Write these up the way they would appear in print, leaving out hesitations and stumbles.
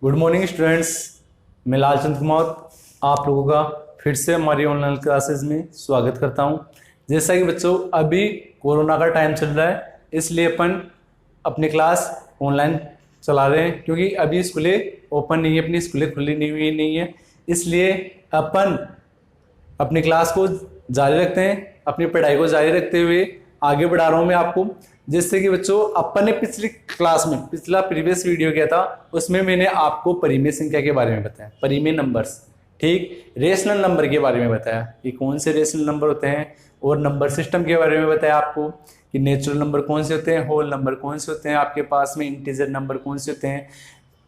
Good morning students. मैं लालचंद कुमार आप लोगों का फिर से हमारी ऑनलाइन क्लासेस में स्वागत करता हूं। जैसा कि बच्चों अभी कोरोना का टाइम चल रहा है, इसलिए अपन अपनी क्लास ऑनलाइन चला रहे हैं, क्योंकि अभी स्कूलें ओपन नहीं है, अपनी स्कूलें खुली नहीं है। इसलिए अपन अपनी क्लास को जारी रखते हैं, अपनी पढ़ाई को जारी रखते हुए आगे बढ़ा रहा हूं मैं आपको। जिससे कि बच्चों अपन ने पिछली क्लास में पिछला प्रीवियस वीडियो किया था, उसमें मैंने आपको परिमेय संख्या के बारे में बताया, परिमेय नंबर्स, ठीक, रेशनल नंबर के बारे में बताया कि कौन से रेशनल नंबर होते हैं, और नंबर सिस्टम के बारे में बताया आपको कि नेचुरल नंबर कौन से होते हैं, होल नंबर कौन से होते हैं आपके पास में, इंटीजर नंबर कौन से होते हैं,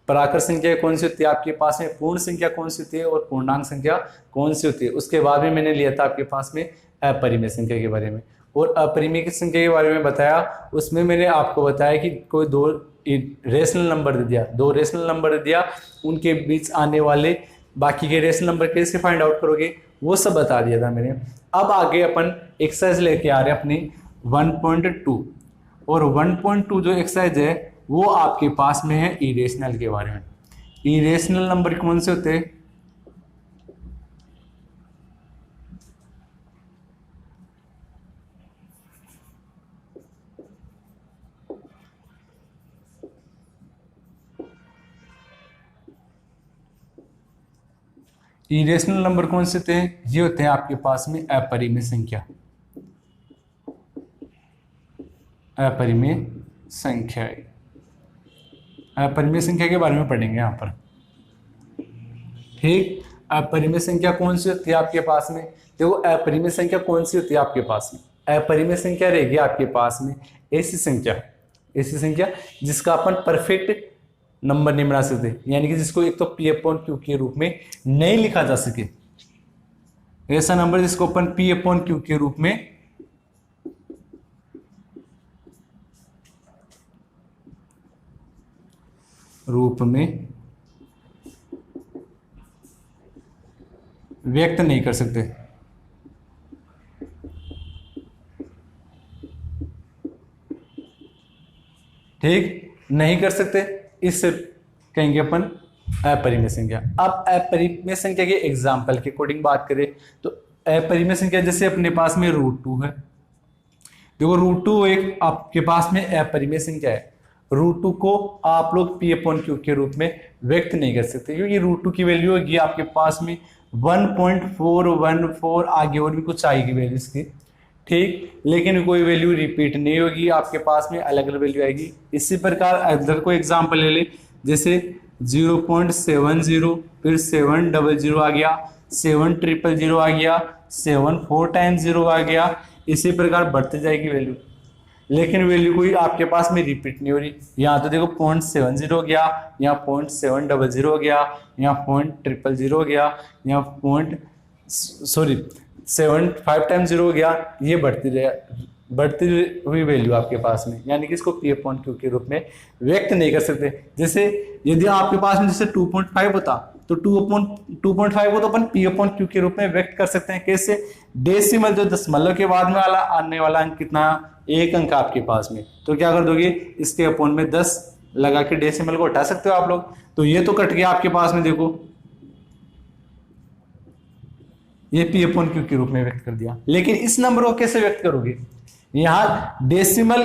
प्राकृत संख्या कौन सी होती है आपके पास में, पूर्ण संख्या कौन सी होती है और पूर्णांक संख्या कौन सी होती है। उसके बाद में मैंने लिया था आपके पास में अपरिमेय संख्या के बारे में, और अपरिमेय की संख्या के बारे में बताया। उसमें मैंने आपको बताया कि कोई दो रेशनल नंबर दे दिया, दो रेशनल नंबर दे दिया, उनके बीच आने वाले बाकी के रेशनल नंबर कैसे फाइंड आउट करोगे वो सब बता दिया था मैंने। अब आगे अपन एक्सरसाइज लेके आ रहे हैं अपनी 1.2, और 1.2 जो एक्सरसाइज है वो आपके पास में है इरेशनल के बारे में। इरेशनल नंबर कौन से होते हैं? इरेशनल नंबर कौन से होते हैं? ये होते हैं आपके पास में अपरिमेय संख्या, अपरिमेय संख्या। अपरिमेय संख्या के बारे में पढ़ेंगे यहाँ पर, ठीक। अपरिमेय संख्या कौन सी होती है आपके पास में? देखो अपरिमेय संख्या कौन सी होती है आपके पास में? अपरिमेय संख्या रहेगी आपके पास में ऐसी संख्या जिसका अपन परफेक्ट नंबर नहीं बना सकते, यानी कि जिसको एक तो P अपॉन Q के रूप में नहीं लिखा जा सके। ऐसा नंबर जिसको अपन P अपॉन Q के रूप में व्यक्त नहीं कर सकते, ठीक, नहीं कर सकते, इससे कहेंगे अपन अपरिमेय संख्या। अब अपरिमेय संख्या के एग्जाम्पल के अकॉर्डिंग बात करें तो अपरिमेय संख्या जैसे अपने पास में √2 है। देखो √2 एक आपके पास में अपरिमेय संख्या है। √2 को आप लोग P अपॉन Q के रूप में व्यक्त नहीं कर सकते, क्योंकि √2 की वैल्यू होगी आपके पास में 1.414, आगे और भी कुछ आएगी वैल्यू इसकी, ठीक, लेकिन कोई वैल्यू रिपीट नहीं होगी आपके पास में, अलग अलग वैल्यू आएगी। इसी प्रकार अगर कोई एग्जांपल ले ले, जैसे 0.70, फिर 700 आ गया, 7000 आ गया, 74 टाइम्स 0 आ गया, इसी प्रकार बढ़ते जाएगी वैल्यू, लेकिन वैल्यू कोई आपके पास में रिपीट नहीं हो रही। यहाँ तो देखो 0.70 हो गया, यहाँ 0.700 हो गया, यहाँ 0.000 हो गया, यहाँ 5 टाइम्स 0 हो गया। ये बढ़ती हुई वैल्यू आपके पास में, यानी कि इसको P अपॉन Q के रूप में व्यक्त नहीं कर सकते। जैसे यदि आपके पास में जैसे 2.5 होता तो 2.5 को तो अपन P अपॉन Q के रूप में व्यक्त कर सकते हैं। कैसे? डेसिमल, जो दशमलव के बाद में आने वाला अंक कितना, एक अंक आपके पास में, तो क्या कर दोगे, इसके अपॉन में 10 लगा के डेसिमल को हटा सकते हो आप लोग। तो ये तो कट गया आपके पास में, देखो ये P अपॉन Q के रूप में व्यक्त कर दिया। लेकिन इस नंबर को कैसे व्यक्त करोगे? यहाँ डेसिमल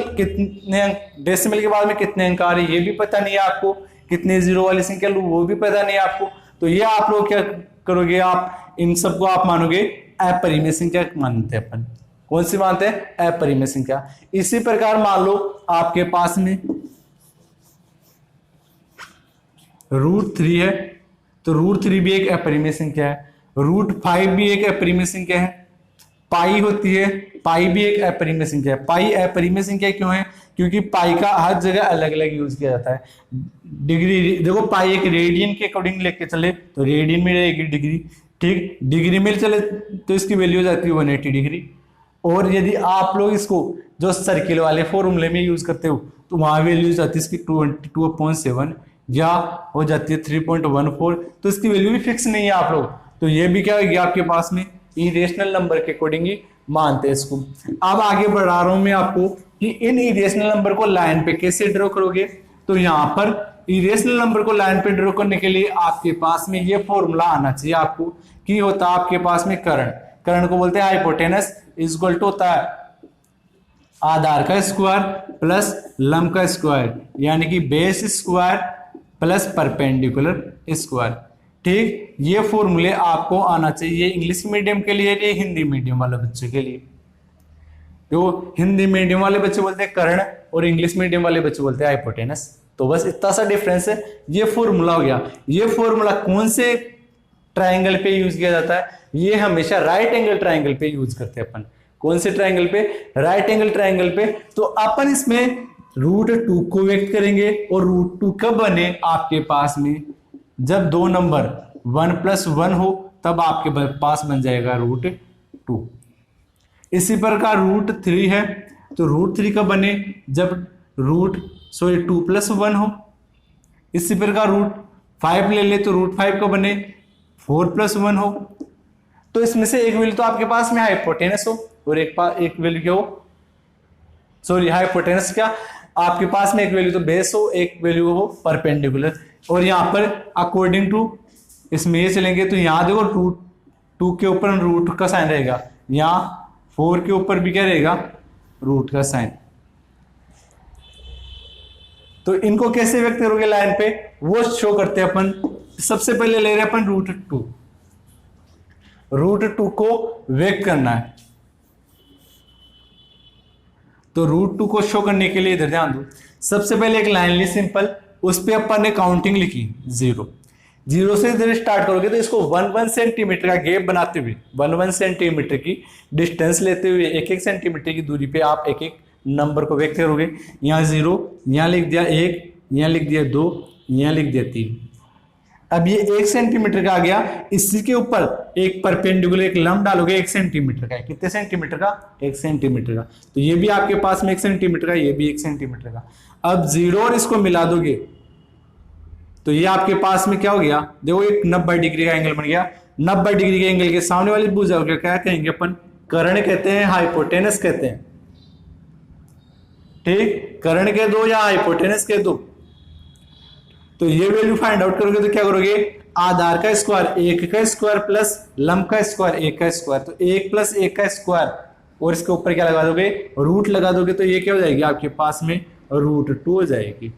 डेसिमल के बाद में कितने अंक आ रहे ये भी पता नहीं है आपको, कितने जीरो वाली संख्या लूं वो भी पता नहीं है आपको। तो ये आप लोग क्या करोगे, आप इन सबको आप मानोगे अपरिमेय संख्या मानते हैं अपन। कौन सी मानते हैं? अपरिमेय संख्या। इसी प्रकार मान लो आपके पास में √3 है, तो √3 भी एक अपरिमेय संख्या है, √5 भी एक अपरिमेय संख्या है, पाई होती है, पाई भी एक अपरिमेय संख्या है। पाई अपरिमेय संख्या क्यों है? क्योंकि पाई का हर जगह अलग अलग यूज किया जाता है। डिग्री, देखो पाई एक रेडियन के अकॉर्डिंग लेके चले तो रेडियन में रहेगी डिग्री, ठीक, डिग्री में चले तो इसकी वैल्यू हो जाती है 180 डिग्री। और यदि आप लोग इसको जो सर्किल वाले फॉर्मूले में यूज करते हो तो वहां वैल्यू जाती है इसकी 22/7 या हो जाती है 3.14, तो इसकी वैल्यू भी फिक्स नहीं है आप लोग। तो ये भी क्या होगी आपके पास में इरेशनल नंबर के अकॉर्डिंग ही मानते हैं इसको। अब आगे बढ़ा रहा हूं मैं आपको कि इन इरेशनल नंबर को लाइन पे कैसे ड्रॉ करोगे। तो यहाँ पर इरेशनल नंबर को लाइन पे ड्रॉ करने के लिए आपके पास में ये फॉर्मूला आना चाहिए आपको, कि होता है आपके पास में कर्ण को बोलते हैं हाइपोटेनस, इज इक्वल टू होता है आधार का स्क्वायर प्लस लंब का स्क्वायर, यानी कि base square plus perpendicular square. ठीक, ये फॉर्मूले आपको आना चाहिए इंग्लिश मीडियम के लिए, ये हिंदी मीडियम वाले बच्चों के लिए। जो हिंदी मीडियम वाले बच्चे बोलते हैं कर्ण और इंग्लिश मीडियम वाले बच्चे बोलते हैं हाइपोटेनस। तो बस इतना सा डिफरेंस है, ये फॉर्मूला हो गया। ये फॉर्मूला कौन से ट्राइंगल पे यूज किया जाता है? ये हमेशा राइट एंगल ट्राइंगल पे यूज करते हैं अपन। कौन से ट्राइंगल पे? राइट एंगल ट्राइंगल पे। तो अपन इसमें √2 को व्यक्त करेंगे, और √2 कब बने आपके पास में? जब दो नंबर 1 + 1 हो, तब आपके पास बन जाएगा √2। इसी प्रकार √3 है, तो √3 कब बने? जब 2 + 1 हो। इसी प्रकार √5 ले ले, तो √5 कब बने? 4 + 1 हो। तो इसमें से एक वैल्यू तो आपके पास में हाइपोटेनस हो, और एक वैल्यू क्या हो, सॉरी हाइपोटेनस क्या, आपके पास में एक वैल्यू तो बेस हो, एक वैल्यू हो परपेंडिकुलर। और यहाँ पर अकॉर्डिंग टू इसमें ये चलेंगे, तो यहाँ देखो √2 के ऊपर रूट का साइन रहेगा, यहाँ 4 के ऊपर भी क्या रहेगा? रूट का साइन। तो इनको कैसे व्यक्त करोगे लाइन पे, वो शो करते हैं अपन। सबसे पहले ले रहे हैं अपन √2 को व्यक्त करना है। तो √2 को शो करने के लिए इधर ध्यान दो, सबसे पहले एक लाइन ली सिंपल, उस पर अपन ने काउंटिंग लिखी 0 से इधर स्टार्ट करोगे, तो इसको 1 सेंटीमीटर का गैप बनाते हुए, 1 सेंटीमीटर की डिस्टेंस लेते हुए 1 सेंटीमीटर की दूरी पे आप एक एक नंबर को व्यक्त करोगे। यहाँ 0, यहाँ लिख दिया 1, यहाँ लिख दिया 2, यहाँ लिख दिया 3। अब ये 1 सेंटीमीटर का आ गया, इसी के ऊपर एक परपेंडिकुलर एक लंब डालोगे 1 सेंटीमीटर का। कितने सेंटीमीटर का? 1 सेंटीमीटर का। तो ये भी आपके पास में 1 सेंटीमीटर का, ये भी 1 सेंटीमीटर का। अब 0 और इसको मिला दोगे, तो ये आपके पास में क्या हो गया? देखो एक 90 डिग्री का एंगल बन गया। 90 डिग्री के एंगल के सामने वाली भुजा को क्या कहेंगे अपन? कर्ण कहते हैं, हाइपोटेनस कहते हैं। ठीक, कर्ण कह दो या हाइपोटेनस कह दो। तो ये वैल्यू फाइंड आउट करोगे तो क्या करोगे? आधार का स्क्वायर 1 का स्क्वायर प्लस लंब का स्क्वायर 1 का स्क्वायर, तो 1 + 1 का स्क्वायर, और इसके ऊपर क्या लगा दोगे? रूट लगा दोगे। तो ये क्या हो जाएगी आपके पास में? √2 हो जाएगी।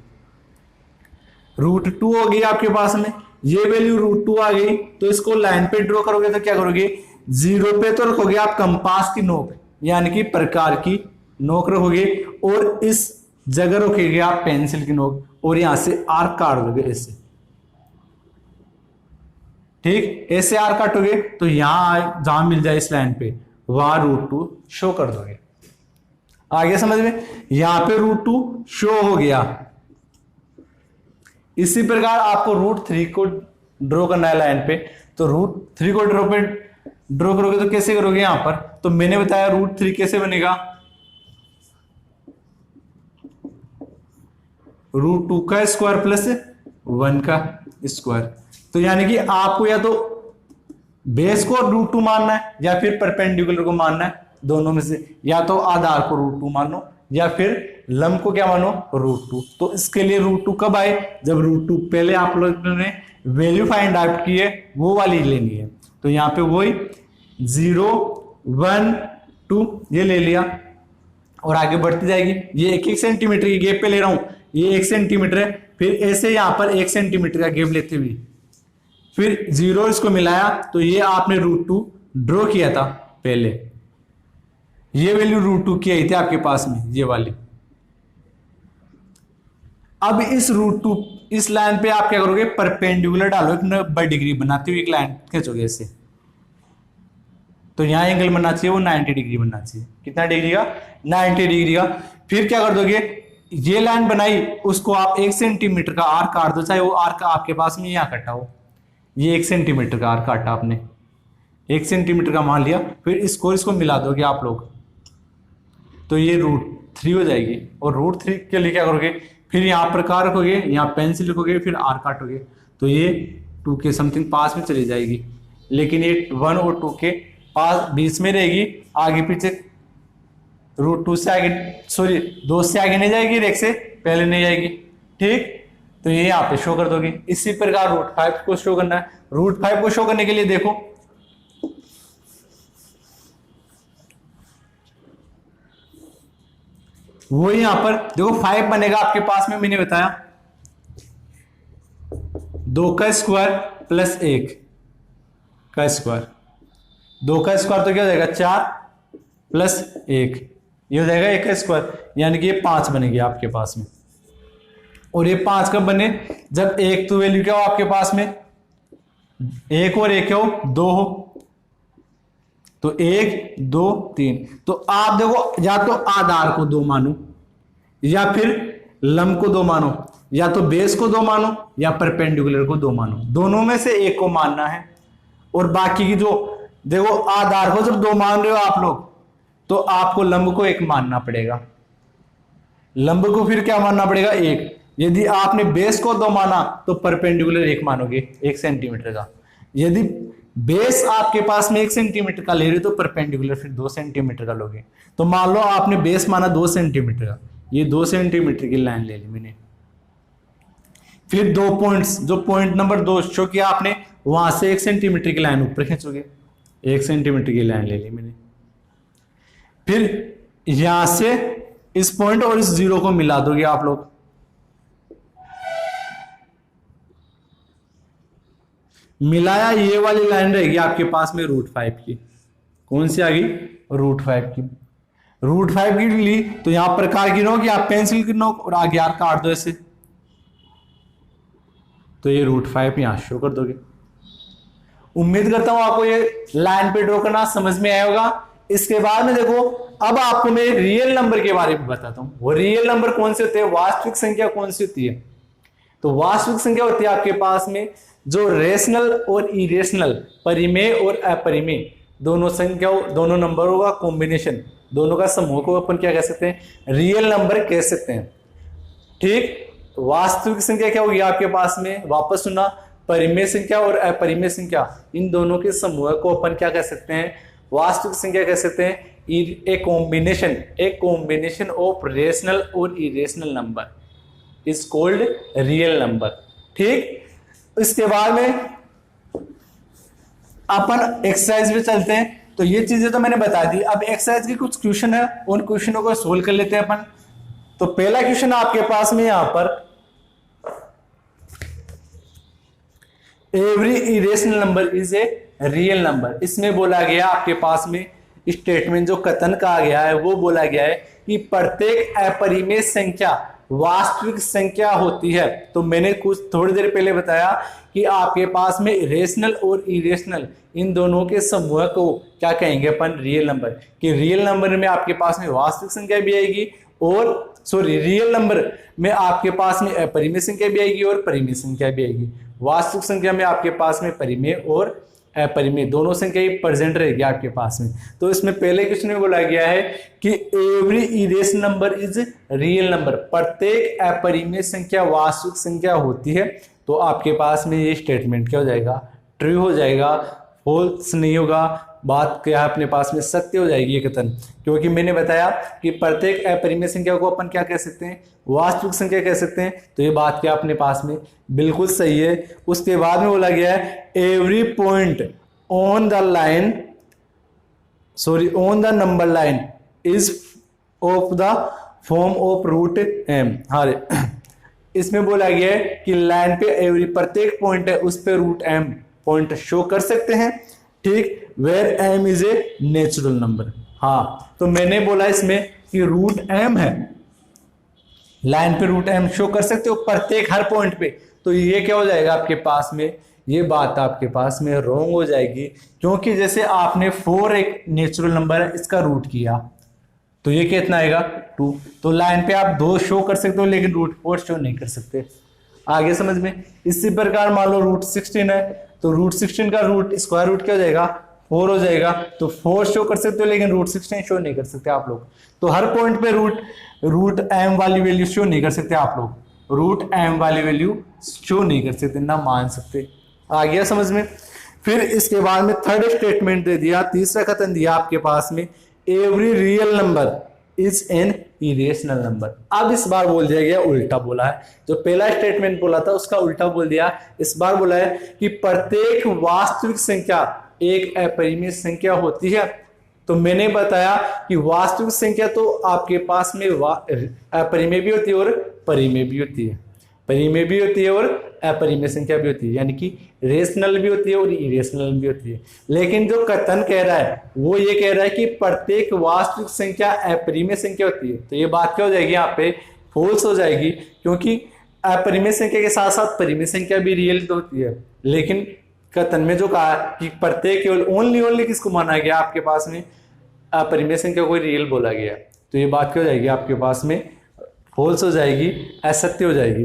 √2 हो गई आपके पास में। ये वैल्यू √2 आ गई, तो इसको लाइन पे ड्रॉ करोगे तो क्या करोगे? 0 पे तो रखोगे आप कंपास की नोक, यानी कि प्रकार की नोक रखोगे, और इस जगह रखोगे आप पेंसिल की नोक, और यहां से आर्क काट दोगे ऐसे। ठीक, ऐसे आर्क काटोगे तो यहां जहां मिल जाए इस लाइन पे, वहां √2 शो कर दोगे। आगे समझ में? यहां पे √2 शो हो गया। इसी प्रकार आपको √3 को ड्रॉ करना है लाइन पे। तो √3 को ड्रॉ करोगे तो कैसे करोगे? यहां पर तो मैंने बताया √3 कैसे बनेगा, √2 का स्क्वायर प्लस 1 का स्क्वायर। तो यानी कि आपको या तो बेस को √2 मानना है, या फिर परपेंडिकुलर को मानना है, दोनों में से। या तो आधार को √2 मानो, या फिर लंब को क्या मानो? √2। तो इसके लिए √2 कब आए? जब √2 पहले आप लोगों ने वैल्यू फाइंड आउट की है, वो वाली लेनी है। तो यहाँ पे वही 0, 1, 2 ये ले लिया, और आगे बढ़ती जाएगी। ये 1 सेंटीमीटर की गैप पे ले रहा हूं, ये 1 सेंटीमीटर है। फिर ऐसे यहां पर 1 सेंटीमीटर का गैप लेते हुए फिर 0 इसको मिलाया, तो ये आपने √2 ड्रॉ किया था पहले। ये वैल्यू √2 की आई थी आपके पास में, ये वाली। अब इस √2 इस लाइन पे आप क्या करोगे? परपेंडिकुलर डालो, 90 डिग्री बनाते हुए एक लाइन खींचोगे ऐसे। तो यहां एंगल बनना चाहिए वो 90 डिग्री बनना चाहिए। कितना डिग्री का? 90 डिग्री का। फिर क्या कर दोगे? ये लाइन बनाई, उसको आप 1 सेंटीमीटर का आर्क काट दो, चाहे वो आर्क आपके पास में यहां कटा हो। ये 1 सेंटीमीटर का आर्क काटा आपने, 1 सेंटीमीटर का मान लिया। फिर इसको मिला दोगे आप लोग, तो ये √3 हो जाएगी। और √3 के लिए क्या करोगे? फिर यहां पर कार रखोगे, यहाँ पेंसिल लिखोगे, फिर आर काटोगे, तो ये 2 के समथिंग पास में चली जाएगी। लेकिन ये 1 और 2 के पास बीच में रहेगी, आगे पीछे √2 से आगे, सॉरी 2 से आगे नहीं जाएगी, 1 से पहले नहीं जाएगी। ठीक, तो ये यहाँ पे शो कर दोगे। इसी प्रकार √5 को शो करना है। √5 को शो करने के लिए देखो वो यहां पर देखो 5 बनेगा आपके पास में, मैंने बताया 2 का स्क्वायर प्लस 1 का स्क्वायर, 2 का स्क्वायर तो क्या हो जाएगा 4 प्लस 1, ये हो जाएगा 1 का स्क्वायर, यानी कि ये 5 बनेगी आपके पास में। और ये 5 कब बने, जब 1 तो वैल्यू क्या हो आपके पास में, 1 और 1 क्या हो 2 हो, तो 1 2 3। तो आप देखो या तो आधार को 2 मानो या फिर लंब को 2 मानो, या तो बेस को 2 मानो या परपेंडिकुलर को 2 मानो, दोनों में से एक को मानना है। और बाकी की जो देखो आधार को जब 2 मान रहे हो आप लोग, तो आपको लंब को 1 मानना पड़ेगा, लंब को फिर क्या मानना पड़ेगा 1। यदि आपने बेस को 2 माना तो परपेंडिकुलर 1 मानोगे 1 सेंटीमीटर का। यदि बेस आपके पास में 1 सेंटीमीटर का ले रहे तो परपेंडिकुलर फिर 2 सेंटीमीटर का लोगे। तो मान लो आपने बेस माना 2 सेंटीमीटर का, ये 2 सेंटीमीटर की लाइन ले ली मैंने। फिर 2 पॉइंट्स, जो पॉइंट नंबर 2 शो किया आपने, वहां से 1 सेंटीमीटर की लाइन ऊपर खींचोगे, 1 सेंटीमीटर की लाइन ले ली मैंने। फिर यहां से इस पॉइंट और इस 0 को मिला दोगे आप लोग, मिलाया, ये वाली लाइन रहेगी आपके पास में √5 की। कौन सी आ गई, √5 की। √5 की ली तो यहां प्रकार गिनोगे आप, पेंसिल गिनो और आगे यार काट दो ऐसे, तो ये √5 यहां शो कर दोगे। उम्मीद करता हूं आपको ये लाइन पे ड्रॉ करना समझ में आया होगा। इसके बाद में देखो अब आपको मैं रियल नंबर के बारे में बताता हूं। वो रियल नंबर कौन से होते हैं, वास्तविक संख्या कौन सी होती है। तो वास्तविक संख्या होती है आपके पास में जो रेशनल और इरेशनल, परिमेय और अपरिमेय दोनों संख्याओं, दोनों नंबरों का कॉम्बिनेशन, दोनों का समूह को अपन क्या कह सकते हैं, रियल नंबर कह सकते हैं। ठीक, वास्तविक संख्या क्या होगी आपके पास में, वापस सुना, परिमेय संख्या और अपरिमेय संख्या, इन दोनों के समूह को अपन क्या कह सकते हैं, वास्तविक संख्या कह सकते हैं। ए कॉम्बिनेशन ऑफ रेशनल और irrational number is called real number. ठीक, इसके बाद में अपन एक्सरसाइज में चलते हैं। तो ये चीजें तो मैंने बता दी, अब एक्सरसाइज के कुछ क्वेश्चन है, उन क्वेश्चनों को सोल्व कर लेते हैं अपन। तो पहला क्वेश्चन आपके पास में यहां पर, every irrational number is a real number. इसमें बोला गया आपके पास में स्टेटमेंट जो कथन कहा गया है वो बोला गया है कि प्रत्येक अपरिमेय संख्या वास्तविक संख्या होती है। तो मैंने कुछ थोड़ी देर पहले बताया कि आपके पास में रेशनल और इरेशनल इन दोनों के समूह को क्या कहेंगे अपन, रियल नंबर। कि रियल नंबर में आपके पास में वास्तविक संख्या भी आएगी और रियल नंबर में आपके पास में अपरिमेय संख्या भी आएगी और परिमेय संख्या भी आएगी। वास्तविक संख्या में आपके पास में परिमेय और अपरिमेय दोनों संख्या प्रेजेंट रहेगी आपके पास में। तो इसमें पहले क्वेश्चन में बोला गया है कि every irrational number is real number, प्रत्येक अपरिमेय संख्या वास्तविक संख्या होती है। तो आपके पास में ये स्टेटमेंट क्या हो जाएगा, ट्रू हो जाएगा, फॉल्स नहीं होगा। बात क्या है अपने पास में सत्य हो जाएगी ये कथन, क्योंकि मैंने बताया कि प्रत्येक अपरिमेय संख्या को अपन क्या कह सकते हैं, वास्तविक संख्या कह सकते हैं। तो ये बात क्या अपने पास में बिल्कुल सही है। उसके बाद में बोला गया है every point on the line, on the number line is of the form of √m। हाँ, इसमें बोला गया है कि लाइन पे एवरी प्रत्येक पॉइंट है उस पे √m पॉइंट शो कर सकते हैं। ठीक, where m is a natural number. हाँ, तो मैंने बोला इसमें कि √m है, लाइन पे √m शो कर सकते हो प्रत्येक हर पॉइंट पे। तो ये क्या हो जाएगा आपके पास में, ये बात आपके पास में रॉन्ग हो जाएगी, क्योंकि जैसे आपने 4 एक नेचुरल नंबर है, इसका रूट किया तो ये कितना आएगा 2। तो लाइन पे आप 2 शो कर सकते हो लेकिन √4 शो नहीं कर सकते। आगे समझ में। इसी प्रकार मान लो √16 है, तो √16 का रूट स्क्वायर रूट क्या हो जाएगा 4 हो जाएगा। तो 4 शो कर सकते हो लेकिन √16 शो नहीं कर सकते आप लोग। तो हर पॉइंट पे √m वाली वैल्यू शो नहीं कर सकते आप लोग, √m वाली वैल्यू शो नहीं कर सकते, ना मान सकते। आ गया समझ में। फिर इसके बाद में थर्ड स्टेटमेंट दे दिया, तीसरा कथन दिया आपके पास में, every real number is an irrational number. अब इस बार बोल दिया गया उल्टा बोला है, जो पहला स्टेटमेंट बोला था उसका उल्टा बोल दिया। इस बार बोला है कि प्रत्येक वास्तविक संख्या एक अपरिमेय संख्या होती है। तो मैंने बताया कि वास्तविक संख्या तो आपके पास में अपरिमेय भी होती है और परिमेय भी होती है, परिमेय भी होती है और अपरिमेय संख्या भी होती है, यानी कि रेशनल भी होती है और इरेशनल भी होती है। लेकिन जो कथन कह रहा है वो ये कह रहा है कि प्रत्येक वास्तविक संख्या अपरिमेय संख्या होती है। तो ये बात क्या हो जाएगी, यहाँ पे फॉल्स हो जाएगी, क्योंकि अपरिमेय संख्या के साथ साथ परिमेय संख्या भी रियल होती है। लेकिन कथन में जो कहा कि प्रत्येक केवल ओनली किसको माना गया, आपके पास में अपरिमेय संख्या को रियल बोला गया, तो ये बात क्या हो जाएगी, आपके पास में फॉल्स हो जाएगी, असत्य हो जाएगी।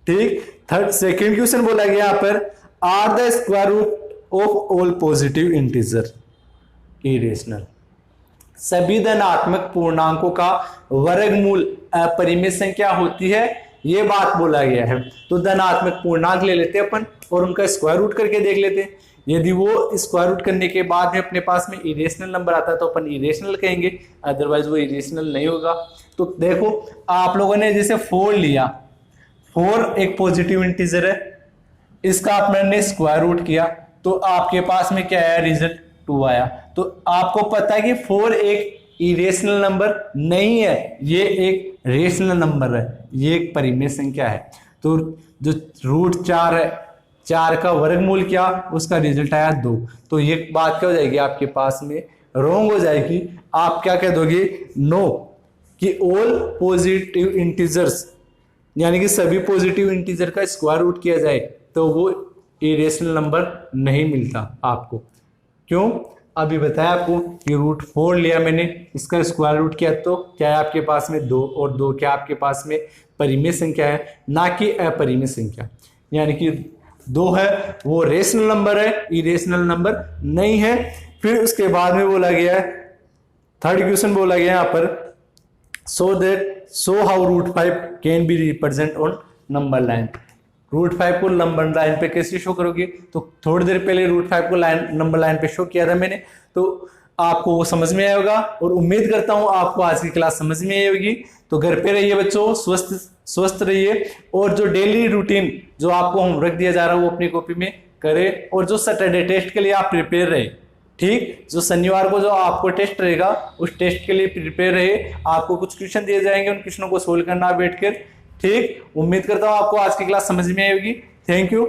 ठीक। थर्ड सेकंड क्वेश्चन बोला गया यहाँ पर, are the square root of all positive integer irrational. सभी धनात्मक पूर्णांकों का वर्गमूल अपरिमेय संख्या होती है, ये बात बोला गया है। तो धनात्मक पूर्णांक ले लेते हैं अपन और उनका स्क्वायर रूट करके देख लेते हैं। यदि वो स्क्वायर रूट करने के बाद में अपने पास में इरेशनल नंबर आता है तो अपन इरेशनल कहेंगे, अदरवाइज वो इरेशनल नहीं होगा। तो देखो आप लोगों ने जैसे 4 लिया, 4 एक पॉजिटिव इंटीजर है, इसका आपने स्क्वायर रूट किया तो आपके पास में क्या आया, रिजल्ट 2 आया। तो आपको पता है कि 4 एक इरेशनल नंबर नहीं है, ये एक रेशनल नंबर है, ये एक परिमेय संख्या है। तो जो रूट 4 है, 4 का वर्गमूल क्या, उसका रिजल्ट आया 2। तो ये बात क्या हो जाएगी, आपके पास में रॉन्ग हो जाएगी। आप क्या कह दोगे, नो, कि ऑल पॉजिटिव इंटीजर्स, यानी कि सभी पॉजिटिव इंटीजर का स्क्वायर रूट किया जाए तो वो इरेशनल नंबर नहीं मिलता आपको। क्यों, अभी बताया आपको कि रूट 4 लिया मैंने, इसका स्क्वायर रूट किया तो क्या है आपके पास में 2, और 2 क्या आपके पास में परिमेय संख्या है, ना कि अपरिमेय संख्या। यानी कि 2 है वो रेशनल नंबर है, इरेशनल नंबर नहीं है। फिर उसके बाद में बोला गया है, थर्ड क्वेश्चन बोला गया यहाँ पर, so how root 5 can be represent on number line. Root 5 को नंबर लाइन पे कैसे शो करोगे, तो थोड़ी देर पहले रूट 5 को नंबर लाइन पे शो किया था मैंने, तो आपको वो समझ में आया होगा और उम्मीद करता हूं आपको आज की क्लास समझ में आई होगी। तो घर पे रहिए बच्चों, स्वस्थ रहिए, और जो डेली रूटीन जो आपको होमवर्क दिया जा रहा है वो अपनी कॉपी में करें, और जो सैटरडे टेस्ट के लिए आप प्रिपेयर रहे। ठीक, जो शनिवार को जो आपको टेस्ट रहेगा उस टेस्ट के लिए प्रिपेयर रहे। आपको कुछ क्वेश्चन दिए जाएंगे, उन क्वेश्चनों को सोल्व करना बैठकर। ठीक, उम्मीद करता हूँ आपको आज की क्लास समझ में आएगी। Thank you.